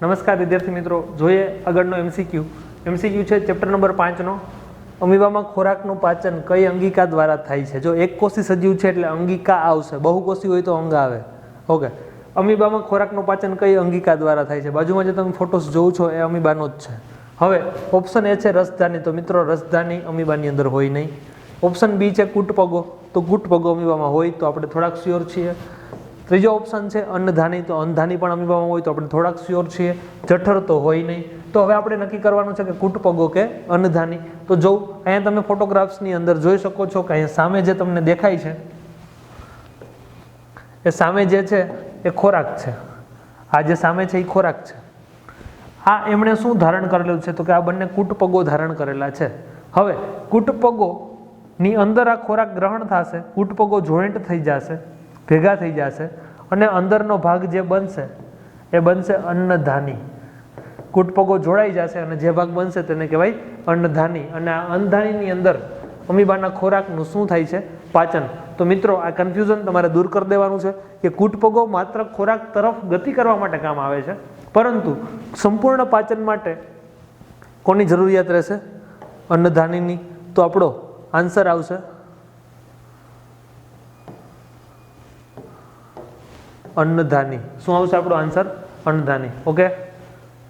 નમસ્કાર વિદ્યાર્થી મિત્રો, જોઈએ આગળનો એમસીક્યુ. એમસીક્યુ છે ચેપ્ટર નંબર 5નો. અમીબામાં ખોરાકનું પાચન કઈ અંગિકા દ્વારા થાય છે? જો એક કોષી સજીવ છે એટલે અંગિકા આવશે, બહુકોષી હોય તો અંગ આવે. ઓકે, અમીબામાં ખોરાકનું પાચન કઈ અંગિકા દ્વારા થાય છે? બાજુમાં જે તમે ફોટોસ જોવો છો એ અમીબાનો જ છે. હવે ઓપ્શન એ છે રસધાની, તો મિત્રો રસધાની અમીબાની અંદર હોય નહીં. ઓપ્શન બી છે કૂટપગો, તો કૂટપગો અમીબામાં હોય તો આપણે થોડાક શ્યોર છીએ. ત્રીજો ઓપ્શન છે અન્નધાની, તો અન્નધાની પણ અમીબામાં હોય તો આપણે થોડાક શ્યોર છીએ. જઠર તો હોય નહીં. તો હવે આપણે નક્કી કરવાનું છે કે કૂટપગો કે અન્નધાની. તો જો અહીંયા તમે ફોટોગ્રાફ્સની અંદર જોઈ શકો છો કે અહીંયા સામે જે તમને દેખાય છે એ સામે જે છે એ ખોરાક છે. આ જે સામે છે એ ખોરાક છે. આ એમણે શું ધારણ કરેલું છે? તો કે આ બંને કૂટપગો ધારણ કરેલા છે. હવે કૂટપગો ની અંદર આ ખોરાક ગ્રહણ થશે, કૂટપગો જોઈન્ટ થઈ જશે, ભેગા થઈ જશે અને અંદરનો ભાગ જે બનશે એ બનશે અન્નધાની. કૂટપગો જોડાઈ જશે અને જે ભાગ બનશે તેને કહેવાય અન્નધાની. અને આ અન્નધાનીની અંદર અમીબાના ખોરાકનું શું થાય છે? પાચન. તો મિત્રો આ કન્ફ્યુઝન તમારે દૂર કરી દેવાનું છે કે કૂટપગો માત્ર ખોરાક તરફ ગતિ કરવા માટે કામ આવે છે, પરંતુ સંપૂર્ણ પાચન માટે કોની જરૂરિયાત રહેશે? અન્નધાનીની. તો આપણો આન્સર આવશે અન્નધાની. શું આવશે આપણો આન્સર? અન્નધાની. ઓકે.